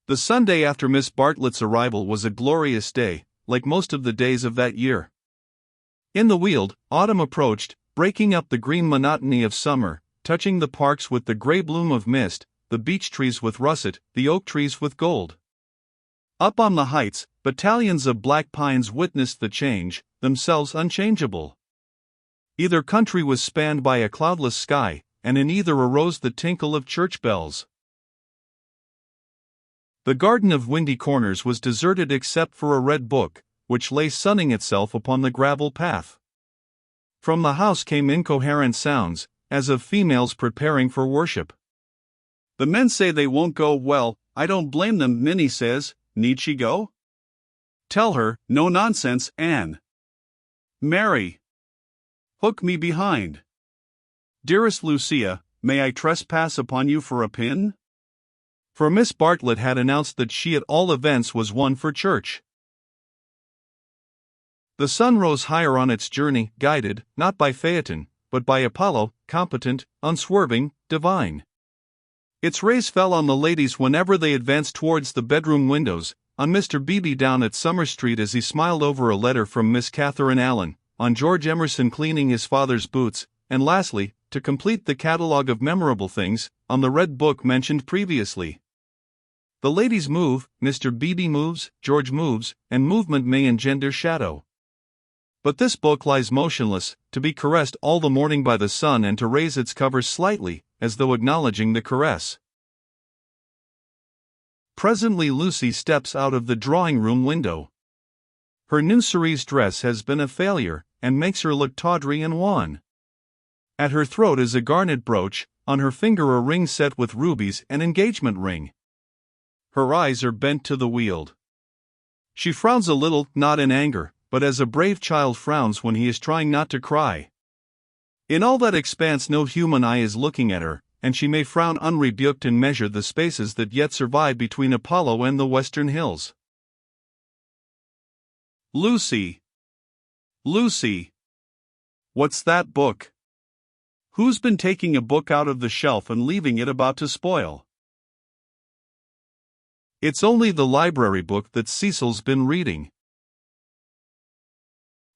The Sunday after Miss Bartlett's arrival was a glorious day, like most of the days of that year. In the Weald, autumn approached, breaking up the green monotony of summer, touching the parks with the gray bloom of mist, the beech trees with russet, the oak trees with gold. Up on the heights, battalions of black pines witnessed the change, themselves unchangeable. Either country was spanned by a cloudless sky, and in either arose the tinkle of church bells. The garden of Windy Corners was deserted except for a red book, which lay sunning itself upon the gravel path. From the house came incoherent sounds, as of females preparing for worship. "The men say they won't go. Well, I don't blame them," Minnie says. "Need she go?" "Tell her, no nonsense, Anne." "Mary. Hook me behind." "Dearest Lucia, may I trespass upon you for a pin?" For Miss Bartlett had announced that she at all events was one for church. The sun rose higher on its journey, guided, not by Phaeton, but by Apollo, competent, unswerving, divine. Its rays fell on the ladies whenever they advanced towards the bedroom windows, on Mr. Beebe down at Summer Street as he smiled over a letter from Miss Catherine Allen, on George Emerson cleaning his father's boots, and lastly, to complete the catalogue of memorable things, on the red book mentioned previously. The ladies move, Mr. Beebe moves, George moves, and movement may engender shadow. But this book lies motionless, to be caressed all the morning by the sun and to raise its cover slightly, as though acknowledging the caress. Presently Lucy steps out of the drawing-room window. Her new cerise dress has been a failure, and makes her look tawdry and wan. At her throat is a garnet brooch, on her finger a ring set with rubies, an engagement ring. Her eyes are bent to the Weald. She frowns a little, not in anger, but as a brave child frowns when he is trying not to cry. In all that expanse no human eye is looking at her, and she may frown unrebuked and measure the spaces that yet survive between Apollo and the western hills. "Lucy! Lucy! What's that book? Who's been taking a book out of the shelf and leaving it about to spoil?" "It's only the library book that Cecil's been reading."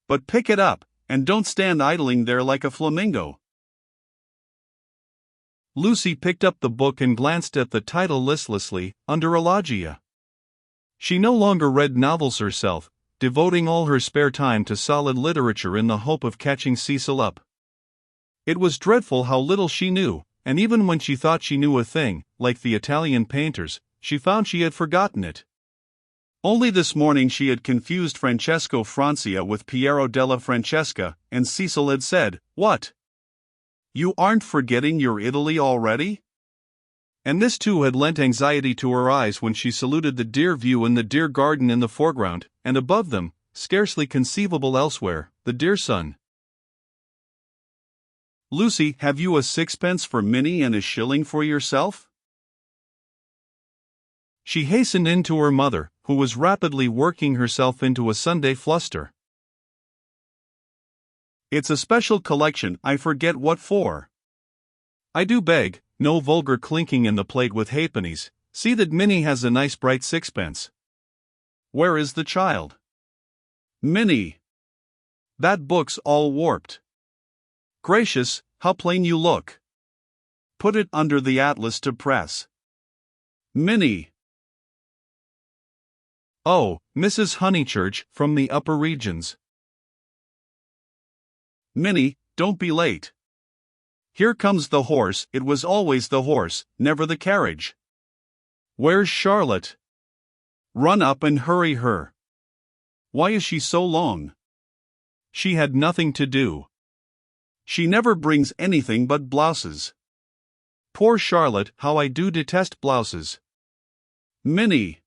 "But pick it up, and don't stand idling there like a flamingo." Lucy picked up the book and glanced at the title listlessly, Under a Loggia. She no longer read novels herself, devoting all her spare time to solid literature in the hope of catching Cecil up. It was dreadful how little she knew, and even when she thought she knew a thing, like the Italian painters, she found she had forgotten it. Only this morning she had confused Francesco Francia with Piero della Francesca, and Cecil had said, "What? You aren't forgetting your Italy already?" And this too had lent anxiety to her eyes when she saluted the dear view and the dear garden in the foreground, and above them, scarcely conceivable elsewhere, the dear sun. "Lucy, have you a sixpence for Minnie and a shilling for yourself?" She hastened in to her mother, who was rapidly working herself into a Sunday fluster. "It's a special collection, I forget what for." "I do beg, no vulgar clinking in the plate with halfpennies. See that Minnie has a nice bright sixpence." "Where is the child?" "Minnie. That book's all warped." "Gracious, how plain you look." "Put it under the atlas to press." "Minnie." "Oh, Mrs. Honeychurch, from the upper regions." "Minnie, don't be late. Here comes the horse. It was always the horse, never the carriage." "Where's Charlotte?" "Run up and hurry her." "Why is she so long?" "She had nothing to do." "She never brings anything but blouses." "Poor Charlotte, how I do detest blouses." "Minnie."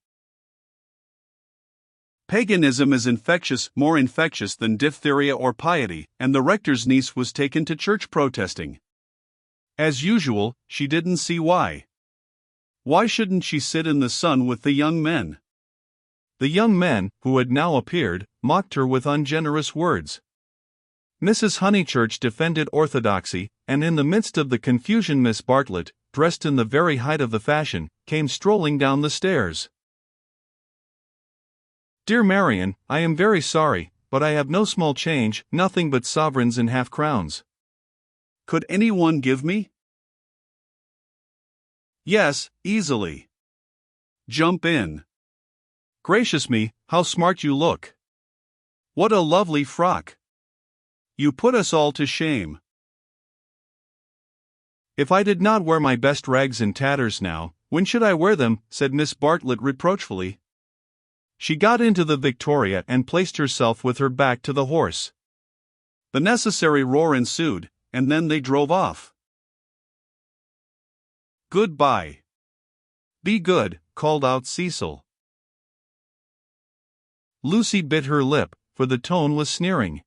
Paganism is infectious, more infectious than diphtheria or piety, and the rector's niece was taken to church protesting. As usual, she didn't see why. Why shouldn't she sit in the sun with the young men? The young men, who had now appeared, mocked her with ungenerous words. Mrs. Honeychurch defended orthodoxy, and in the midst of the confusion Miss Bartlett, dressed in the very height of the fashion, came strolling down the stairs. Dear Marion, I am very sorry, but I have no small change, nothing but sovereigns and half-crowns. Could anyone give me? Yes, easily. Jump in. Gracious me, how smart you look. What a lovely frock. You put us all to shame. If I did not wear my best rags and tatters now, when should I wear them? Said Miss Bartlett reproachfully. She got into the Victoria and placed herself with her back to the horse. The necessary roar ensued, and then they drove off. Goodbye. Be good, called out Cecil. Lucy bit her lip, for the tone was sneering.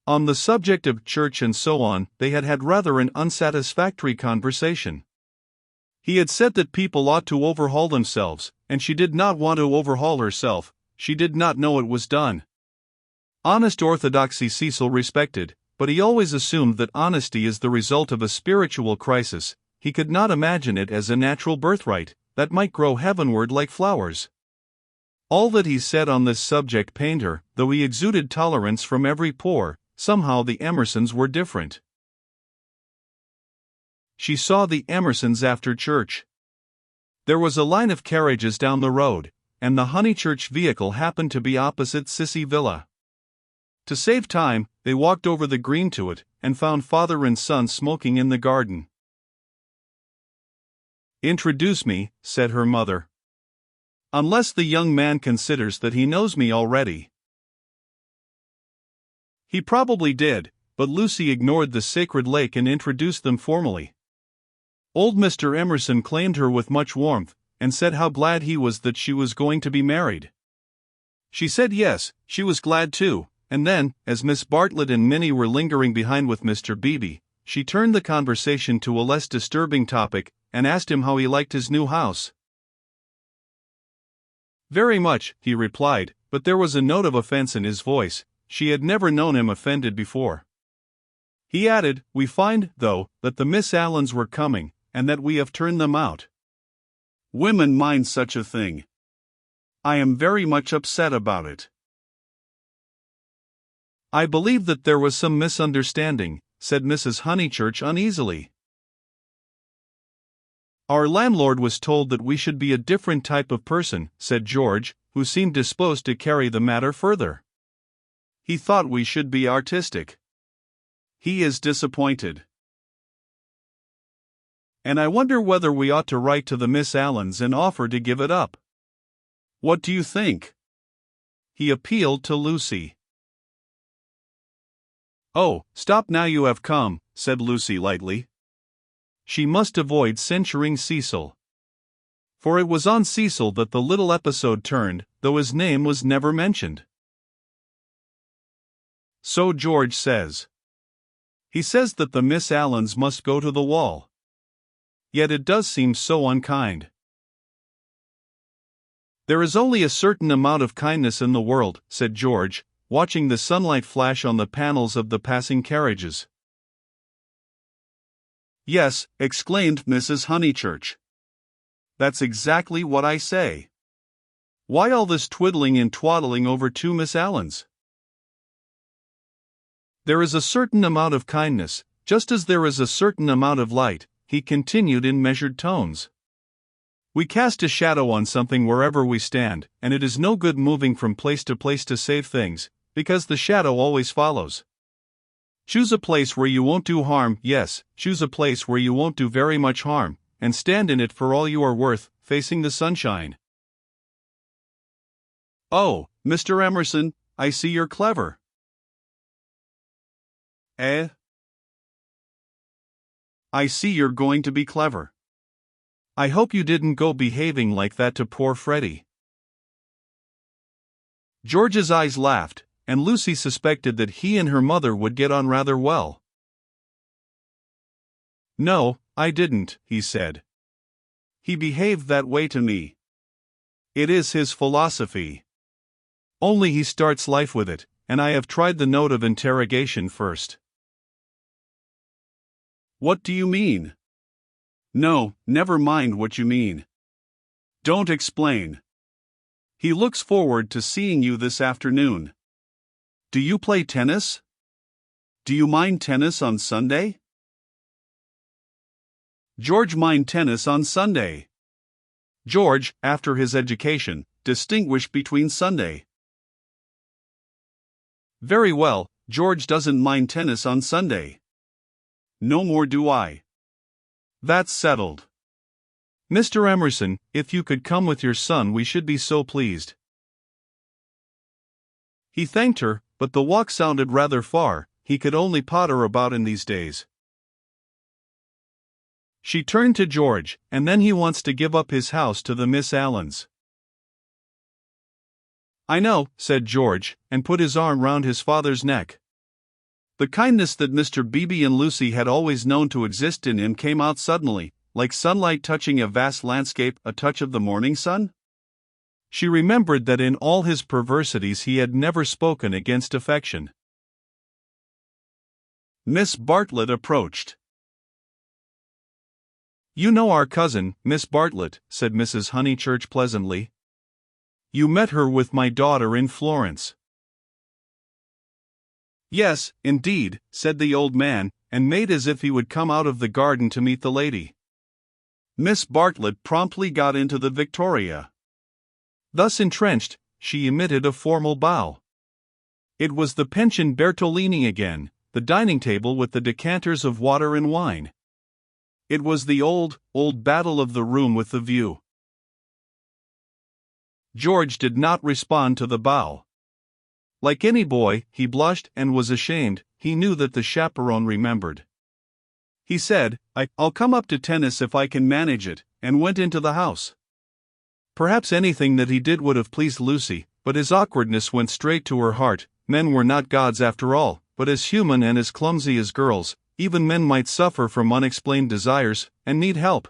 On the subject of church and so on, they had had rather an unsatisfactory conversation. He had said that people ought to overhaul themselves, and she did not want to overhaul herself. She did not know it was done. Honest orthodoxy Cecil respected, but he always assumed that honesty is the result of a spiritual crisis. He could not imagine it as a natural birthright, that might grow heavenward like flowers. All that he said on this subject pained her, though he exuded tolerance from every pore. Somehow the Emersons were different. She saw the Emersons after church. There was a line of carriages down the road, and the Honeychurch vehicle happened to be opposite Sissy Villa. To save time, they walked over the green to it, and found father and son smoking in the garden. Introduce me, said her mother. Unless the young man considers that he knows me already. He probably did, but Lucy ignored the sacred lake and introduced them formally. Old Mr. Emerson claimed her with much warmth, and said how glad he was that she was going to be married. She said yes, she was glad too, and then, as Miss Bartlett and Minnie were lingering behind with Mr. Beebe, she turned the conversation to a less disturbing topic, and asked him how he liked his new house. Very much, he replied, but there was a note of offense in his voice. She had never known him offended before. He added, we find, though, that the Miss Allens were coming, and that we have turned them out. Women mind such a thing. I am very much upset about it. I believe that there was some misunderstanding, said Mrs. Honeychurch uneasily. Our landlord was told that we should be a different type of person, said George, who seemed disposed to carry the matter further. He thought we should be artistic. He is disappointed. And I wonder whether we ought to write to the Miss Allens and offer to give it up. What do you think? He appealed to Lucy. Oh, stop now, you have come, said Lucy lightly. She must avoid censuring Cecil. For it was on Cecil that the little episode turned, though his name was never mentioned. So George says. He says that the Miss Allens must go to the wall. Yet it does seem so unkind. There is only a certain amount of kindness in the world, said George, watching the sunlight flash on the panels of the passing carriages. Yes, exclaimed Mrs. Honeychurch. That's exactly what I say. Why all this twiddling and twaddling over two Miss Allens? There is a certain amount of kindness, just as there is a certain amount of light, he continued in measured tones. We cast a shadow on something wherever we stand, and it is no good moving from place to save things, because the shadow always follows. Choose a place where you won't do harm, yes, choose a place where you won't do very much harm, and stand in it for all you are worth, facing the sunshine. Oh, Mr. Emerson, I see you're clever. Eh? I see you're going to be clever. I hope you didn't go behaving like that to poor Freddie. George's eyes laughed, and Lucy suspected that he and her mother would get on rather well. No, I didn't, he said. He behaved that way to me. It is his philosophy. Only he starts life with it, and I have tried the note of interrogation first. What do you mean? No, never mind what you mean. Don't explain. He looks forward to seeing you this afternoon. Do you play tennis? Do you mind tennis on Sunday? George mind tennis on Sunday. George, after his education, distinguished between Sunday. Very well, George doesn't mind tennis on Sunday. No more do I. That's settled. Mr. Emerson, if you could come with your son, we should be so pleased. He thanked her, but the walk sounded rather far. He could only potter about in these days. She turned to George, and then he wants to give up his house to the Miss Allens. I know, said George, and put his arm round his father's neck. The kindness that Mr. Beebe and Lucy had always known to exist in him came out suddenly, like sunlight touching a vast landscape, a touch of the morning sun. She remembered that in all his perversities he had never spoken against affection. Miss Bartlett approached. You know our cousin, Miss Bartlett, said Mrs. Honeychurch pleasantly. You met her with my daughter in Florence. Yes, indeed, said the old man, and made as if he would come out of the garden to meet the lady. Miss Bartlett promptly got into the victoria. Thus entrenched, she emitted a formal bow. It was the pension Bertolini again, the dining table with the decanters of water and wine. It was the old battle of the room with the view. George did not respond to the bow. Like any boy, he blushed and was ashamed. He knew that the chaperone remembered. He said, I'll come up to tennis if I can manage it, and went into the house. Perhaps anything that he did would have pleased Lucy, but his awkwardness went straight to her heart. Men were not gods after all, but as human and as clumsy as girls. Even men might suffer from unexplained desires, and need help.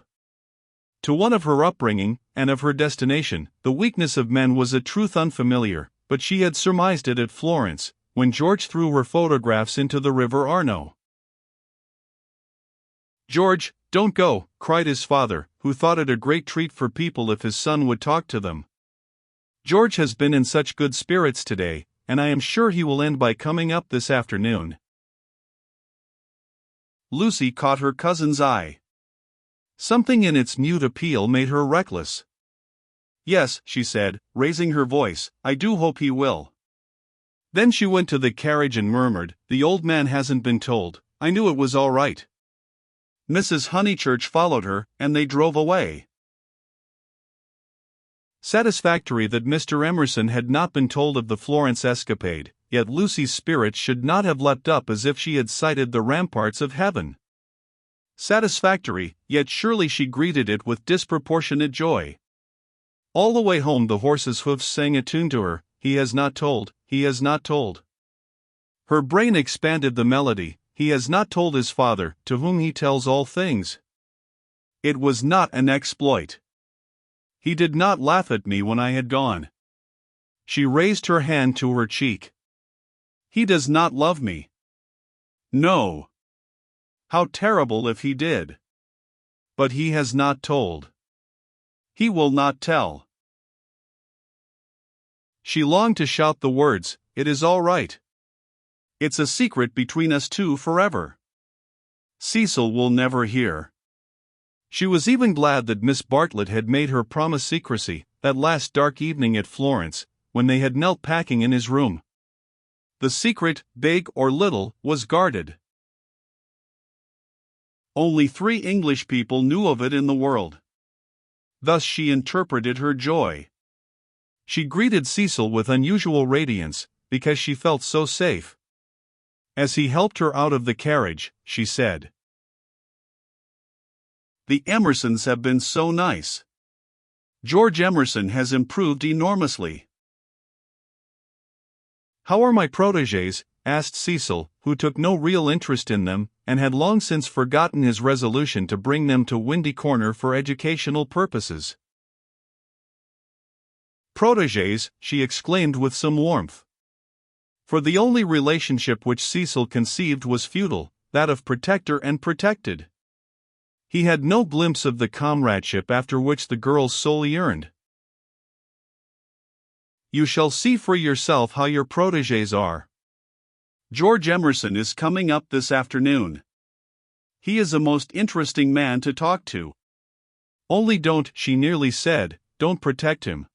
To one of her upbringing, and of her destination, the weakness of men was a truth unfamiliar, but she had surmised it at Florence, when George threw her photographs into the River Arno. George, don't go, cried his father, who thought it a great treat for people if his son would talk to them. George has been in such good spirits today, and I am sure he will end by coming up this afternoon. Lucy caught her cousin's eye. Something in its mute appeal made her reckless. Yes, she said, raising her voice, I do hope he will. Then she went to the carriage and murmured, the old man hasn't been told. I knew it was all right. Mrs. Honeychurch followed her, and they drove away. Satisfactory that Mr. Emerson had not been told of the Florence escapade, yet Lucy's spirits should not have leapt up as if she had sighted the ramparts of heaven. Satisfactory, yet surely she greeted it with disproportionate joy. All the way home the horse's hoofs sang a tune to her, he has not told, he has not told. Her brain expanded the melody, he has not told his father, to whom he tells all things. It was not an exploit. He did not laugh at me when I had gone. She raised her hand to her cheek. He does not love me. No. How terrible if he did. But he has not told. He will not tell. She longed to shout the words, it is all right. It's a secret between us two forever. Cecil will never hear. She was even glad that Miss Bartlett had made her promise secrecy, that last dark evening at Florence, when they had knelt packing in his room. The secret, big or little, was guarded. Only 3 English people knew of it in the world. Thus she interpreted her joy. She greeted Cecil with unusual radiance, because she felt so safe. As he helped her out of the carriage, she said, "The Emersons have been so nice. George Emerson has improved enormously." "How are my protégés?" asked Cecil, who took no real interest in them, and had long since forgotten his resolution to bring them to Windy Corner for educational purposes. "Protégés," she exclaimed with some warmth. For the only relationship which Cecil conceived was feudal, that of protector and protected. He had no glimpse of the comradeship after which the girls solely yearned. You shall see for yourself how your protégés are. George Emerson is coming up this afternoon. He is a most interesting man to talk to. Only don't, she nearly said, don't protect him.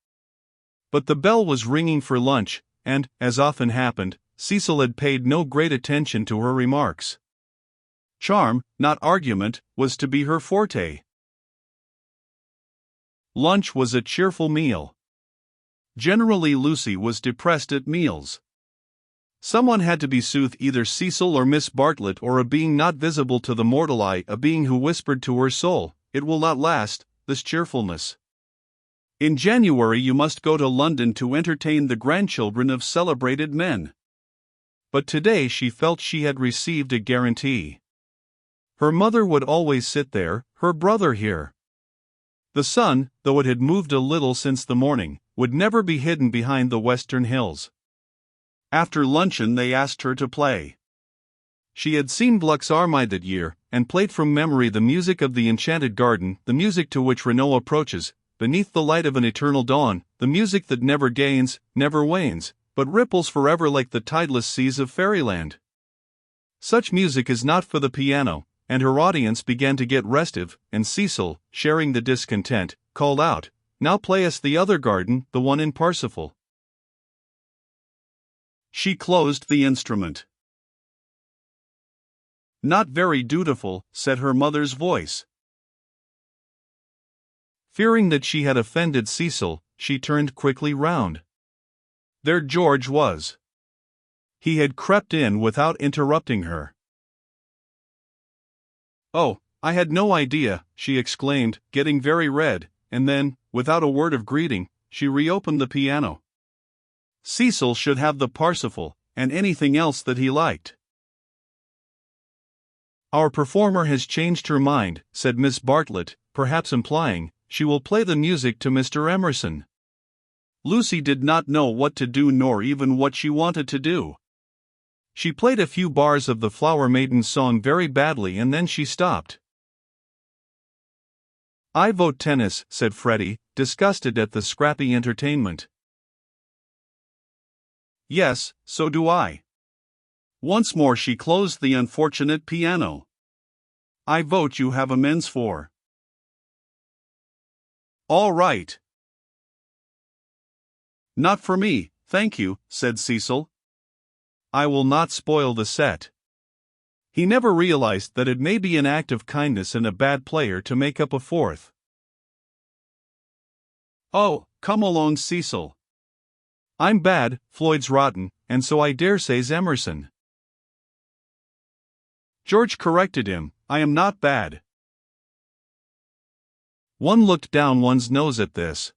But the bell was ringing for lunch, and, as often happened, Cecil had paid no great attention to her remarks. Charm, not argument, was to be her forte. Lunch was a cheerful meal. Generally Lucy was depressed at meals. Someone had to be soothed, either Cecil or Miss Bartlett, or a being not visible to the mortal eye, a being who whispered to her soul, "It will not last, this cheerfulness. In January you must go to London to entertain the grandchildren of celebrated men." But today she felt she had received a guarantee. Her mother would always sit there, her brother here. The sun, though it had moved a little since the morning, would never be hidden behind the western hills. After luncheon they asked her to play. She had seen Gluck's Armide that year, and played from memory the music of the Enchanted Garden, the music to which Renaud approaches, beneath the light of an eternal dawn, the music that never gains, never wanes, but ripples forever like the tideless seas of fairyland. Such music is not for the piano, and her audience began to get restive, and Cecil, sharing the discontent, called out, "Now play us the other garden, the one in Parsifal." She closed the instrument. "Not very dutiful," said her mother's voice. Fearing that she had offended Cecil, she turned quickly round. There George was. He had crept in without interrupting her. "Oh, I had no idea," she exclaimed, getting very red, and then, without a word of greeting, she reopened the piano. Cecil should have the Parsifal, and anything else that he liked. "Our performer has changed her mind," said Miss Bartlett, perhaps implying, "she will play the music to Mr. Emerson." Lucy did not know what to do nor even what she wanted to do. She played a few bars of the Flower Maiden's song very badly and then she stopped. "I vote tennis," said Freddie, disgusted at the scrappy entertainment. "Yes, so do I." Once more she closed the unfortunate piano. "I vote you have amends for." "All right." "Not for me, thank you," said Cecil. "I will not spoil the set." He never realized that it may be an act of kindness in a bad player to make up a fourth. "Oh, come along, Cecil. I'm bad, Floyd's rotten, and so I dare say's Emerson." George corrected him, "I am not bad." One looked down one's nose at this.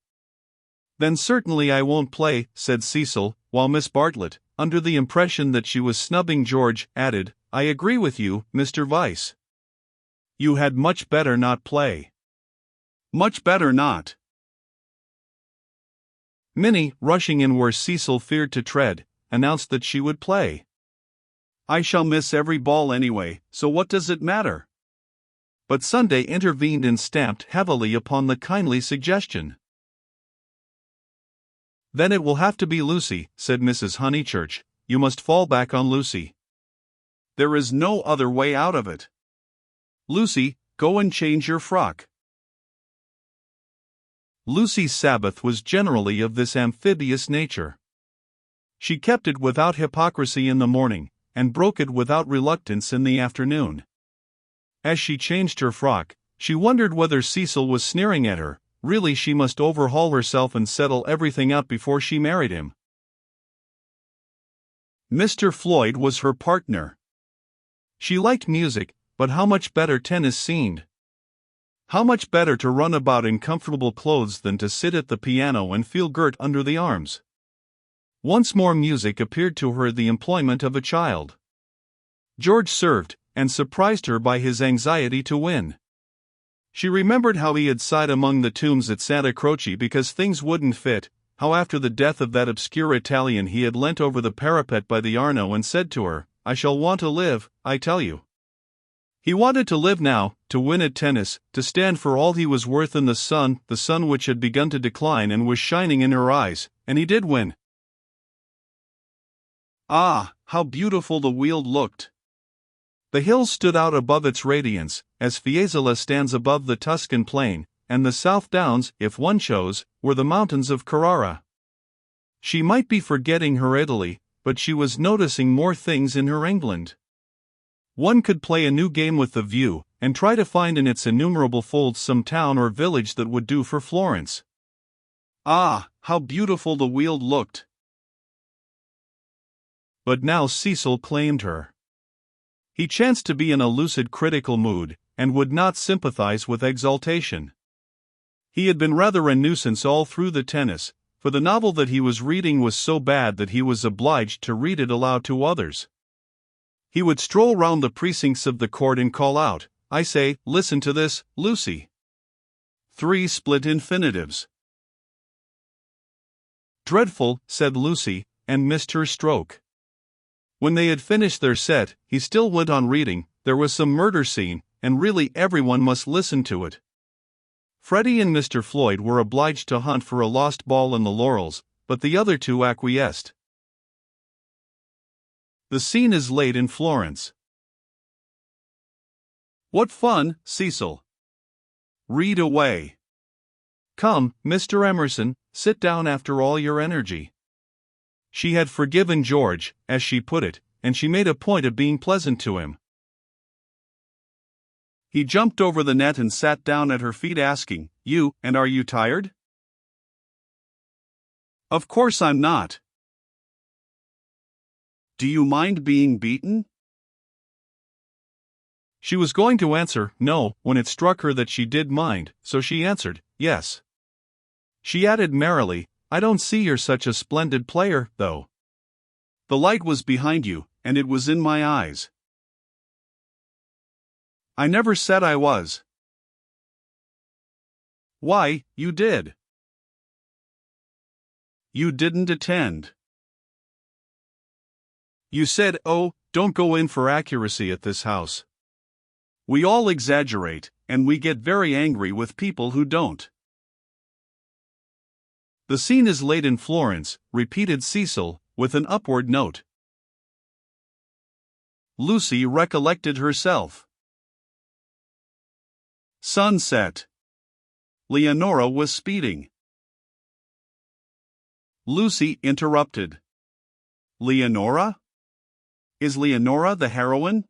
"Then certainly I won't play," said Cecil, while Miss Bartlett, under the impression that she was snubbing George, added, "I agree with you, Mr. Vyse. You had much better not play." "Much better not." Minnie, rushing in where Cecil feared to tread, announced that she would play. "I shall miss every ball anyway, so what does it matter?" But Sunday intervened and stamped heavily upon the kindly suggestion. "Then it will have to be Lucy," said Mrs. Honeychurch. "You must fall back on Lucy. There is no other way out of it. Lucy, go and change your frock." Lucy's Sabbath was generally of this amphibious nature. She kept it without hypocrisy in the morning, and broke it without reluctance in the afternoon. As she changed her frock, she wondered whether Cecil was sneering at her. Really, she must overhaul herself and settle everything up before she married him. Mr. Floyd was her partner. She liked music, but how much better tennis seemed. How much better to run about in comfortable clothes than to sit at the piano and feel girt under the arms. Once more music appeared to her the employment of a child. George served, and surprised her by his anxiety to win. She remembered how he had sighed among the tombs at Santa Croce because things wouldn't fit, how after the death of that obscure Italian he had leant over the parapet by the Arno and said to her, "I shall want to live, I tell you." He wanted to live now, to win at tennis, to stand for all he was worth in the sun which had begun to decline and was shining in her eyes, and he did win. Ah, how beautiful the Weald looked! The hills stood out above its radiance, as Fiesole stands above the Tuscan plain, and the South Downs, if one chose, were the mountains of Carrara. She might be forgetting her Italy, but she was noticing more things in her England. One could play a new game with the view, and try to find in its innumerable folds some town or village that would do for Florence. Ah, how beautiful the Weald looked! But now Cecil claimed her. He chanced to be in a lucid critical mood, and would not sympathize with exaltation. He had been rather a nuisance all through the tennis, for the novel that he was reading was so bad that he was obliged to read it aloud to others. He would stroll round the precincts of the court and call out, "I say, listen to this, Lucy." 3 split infinitives. "Dreadful," said Lucy, and missed her stroke. When they had finished their set, he still went on reading. There was some murder scene, and really everyone must listen to it. Freddie and Mr. Floyd were obliged to hunt for a lost ball in the laurels, but the other two acquiesced. The scene is laid in Florence. What fun, Cecil! Read away. Come, Mr. Emerson, sit down after all your energy. She had forgiven George, as she put it, and she made a point of being pleasant to him. He jumped over the net and sat down at her feet asking, "You, and are you tired?" "Of course I'm not." "Do you mind being beaten?" She was going to answer, no, when it struck her that she did mind, so she answered, yes. She added merrily, "I don't see you're such a splendid player, though." "The light was behind you, and it was in my eyes." "I never said I was." "Why, you did." "You didn't attend." "You said, oh, don't go in for accuracy at this house." "We all exaggerate, and we get very angry with people who don't." The scene is laid in Florence, repeated Cecil, with an upward note. Lucy recollected herself. Sunset. Leonora was speeding. Lucy interrupted. Leonora? Is Leonora the heroine?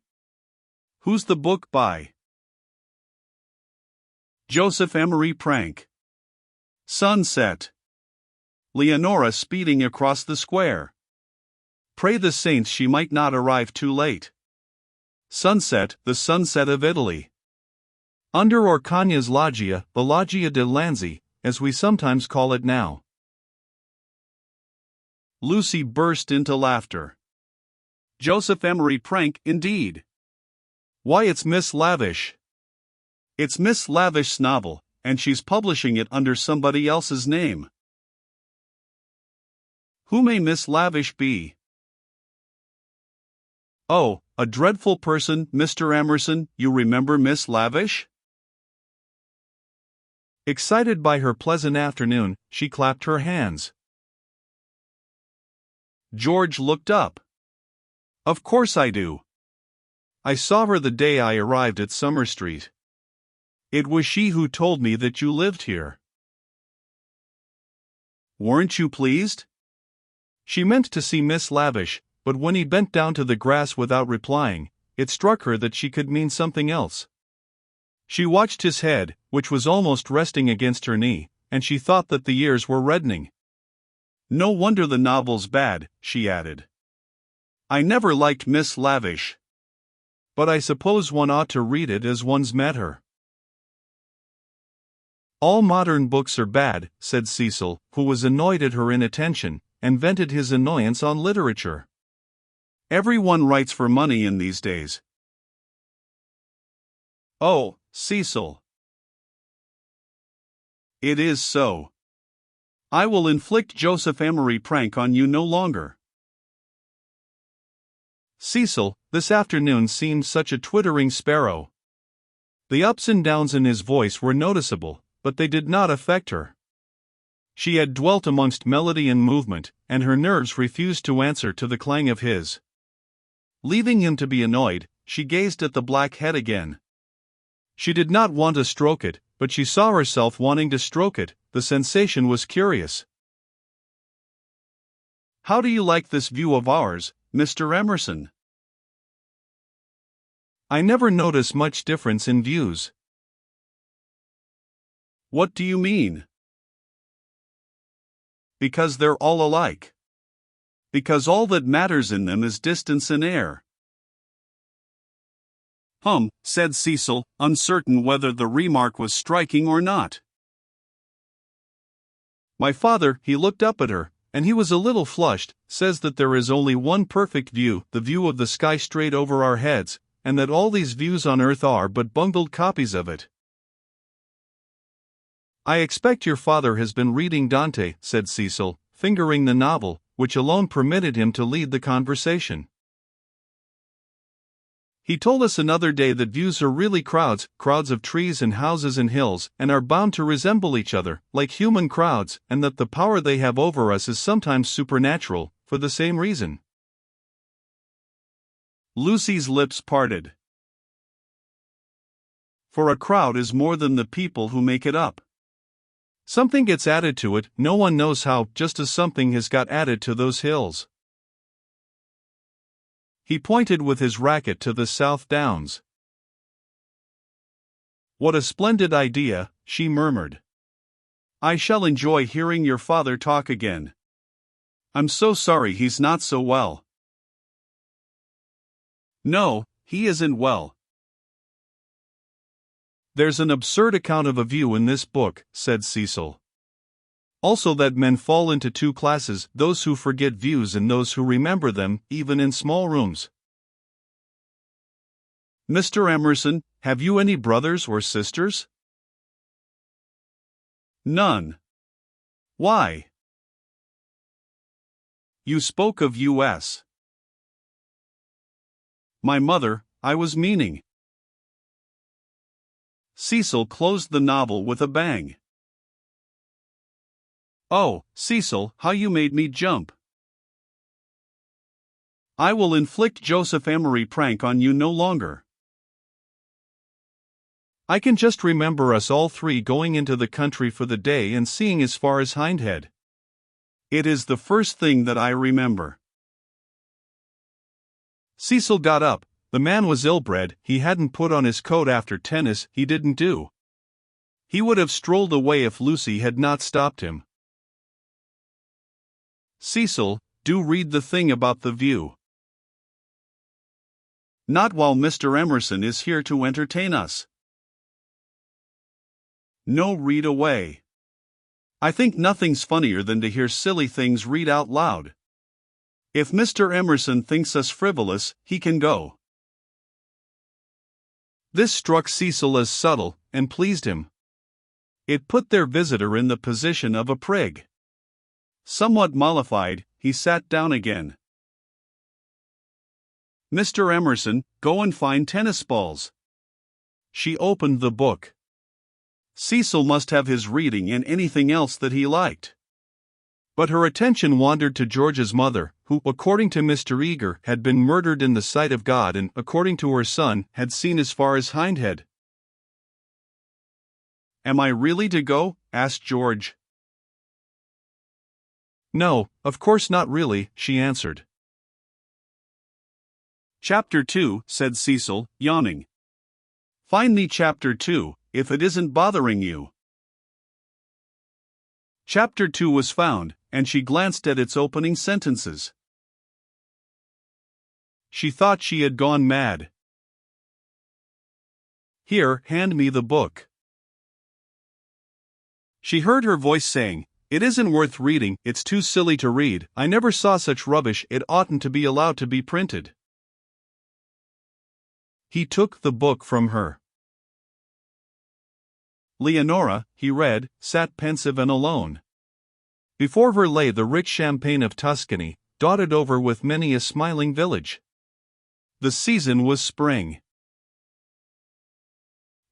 Who's the book by? Joseph Emery Prank. Sunset. Leonora speeding across the square. Pray the saints she might not arrive too late. Sunset, the sunset of Italy. Under Orcagna's loggia, the Loggia de Lanzi, as we sometimes call it now. Lucy burst into laughter. Joseph Emery Prank, indeed. Why, it's Miss Lavish. It's Miss Lavish's novel, and she's publishing it under somebody else's name. Who may Miss Lavish be? Oh, a dreadful person, Mr. Emerson. You remember Miss Lavish? Excited by her pleasant afternoon, she clapped her hands. George looked up. Of course I do. I saw her the day I arrived at Summer Street. It was she who told me that you lived here. Weren't you pleased? She meant to see Miss Lavish, but when he bent down to the grass without replying, it struck her that she could mean something else. She watched his head, which was almost resting against her knee, and she thought that the ears were reddening. No wonder the novel's bad, she added. I never liked Miss Lavish. But I suppose one ought to read it as one's met her. All modern books are bad, said Cecil, who was annoyed at her inattention, and vented his annoyance on literature. Everyone writes for money in these days. Oh, Cecil. It is so. I will inflict Joseph Emery Prank on you no longer. Cecil, this afternoon seemed such a twittering sparrow. The ups and downs in his voice were noticeable, but they did not affect her. She had dwelt amongst melody and movement, and her nerves refused to answer to the clang of his. Leaving him to be annoyed, she gazed at the black head again. She did not want to stroke it, but she saw herself wanting to stroke it. The sensation was curious. "How do you like this view of ours, Mr. Emerson?" "I never notice much difference in views." "What do you mean?" "Because they're all alike. Because all that matters in them is distance and air." Said Cecil, uncertain whether the remark was striking or not. "My father," he looked up at her, and he was a little flushed, "says that there is only one perfect view, the view of the sky straight over our heads, and that all these views on earth are but bungled copies of it." "I expect your father has been reading Dante," said Cecil, fingering the novel, which alone permitted him to lead the conversation. "He told us another day that views are really crowds of trees and houses and hills, and are bound to resemble each other, like human crowds, and that the power they have over us is sometimes supernatural, for the same reason." Lucy's lips parted. "For a crowd is more than the people who make it up. Something gets added to it, no one knows how, just as something has got added to those hills." He pointed with his racket to the South Downs. "What a splendid idea," she murmured. "I shall enjoy hearing your father talk again. I'm so sorry he's not so well." "No, he isn't well. There's an absurd account of a view in this book," said Cecil. "Also that men fall into two classes, those who forget views and those who remember them, even in small rooms." "Mr. Emerson, have you any brothers or sisters?" "None." "Why?" "You spoke of U.S." "My mother, I was meaning." Cecil closed the novel with a bang. "Oh, Cecil, how you made me jump. I will inflict Joseph Emery prank on you no longer. I can just remember us all three going into the country for the day and seeing as far as Hindhead. It is the first thing that I remember." Cecil got up. The man was ill-bred, he hadn't put on his coat after tennis, he didn't do. He would have strolled away if Lucy had not stopped him. "Cecil, do read the thing about the view." "Not while Mr. Emerson is here to entertain us." "No, read away. I think nothing's funnier than to hear silly things read out loud. If Mr. Emerson thinks us frivolous, he can go." This struck Cecil as subtle, and pleased him. It put their visitor in the position of a prig. Somewhat mollified, he sat down again. "Mr. Emerson, go and find tennis balls." She opened the book. Cecil must have his reading and anything else that he liked. But her attention wandered to George's mother, who, according to Mr. Eager, had been murdered in the sight of God and, according to her son, had seen as far as Hindhead. "Am I really to go?" asked George. "No, of course not really," she answered. "Chapter 2, said Cecil, yawning. "Find me Chapter 2, if it isn't bothering you." Chapter 2 was found, and she glanced at its opening sentences. She thought she had gone mad. "Here, hand me the book." She heard her voice saying, "It isn't worth reading, it's too silly to read, I never saw such rubbish, it oughtn't to be allowed to be printed." He took the book from her. Leonora, he read, sat pensive and alone. Before her lay the rich champaign of Tuscany, dotted over with many a smiling village. The season was spring.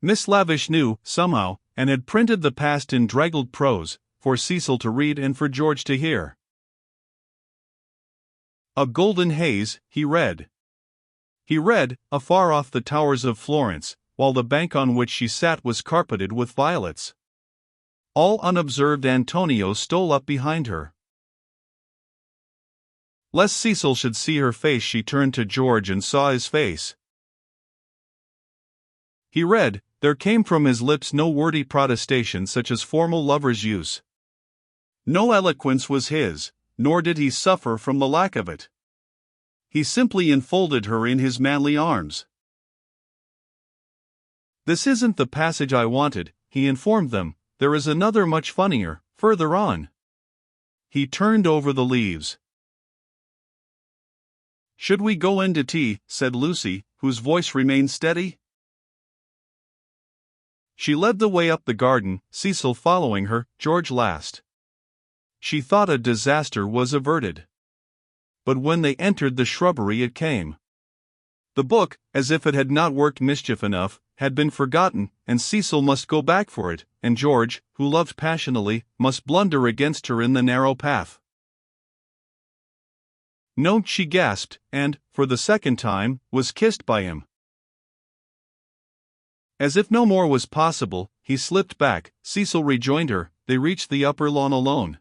Miss Lavish knew, somehow, and had printed the past in draggled prose, for Cecil to read and for George to hear. A golden haze, he read. He read, afar off the towers of Florence, while the bank on which she sat was carpeted with violets. All unobserved Antonio stole up behind her. Lest Cecil should see her face, she turned to George and saw his face. He read. There came from his lips no wordy protestation such as formal lovers use. No eloquence was his, nor did he suffer from the lack of it. He simply enfolded her in his manly arms. "This isn't the passage I wanted," he informed them. "There is another much funnier, further on." He turned over the leaves. "Should we go in to tea?" said Lucy, whose voice remained steady. She led the way up the garden, Cecil following her, George last. She thought a disaster was averted. But when they entered the shrubbery it came. The book, as if it had not worked mischief enough, had been forgotten, and Cecil must go back for it, and George, who loved passionately, must blunder against her in the narrow path. "No," she gasped, and, for the second time, was kissed by him. As if no more was possible, he slipped back. Cecil rejoined her. They reached the upper lawn alone.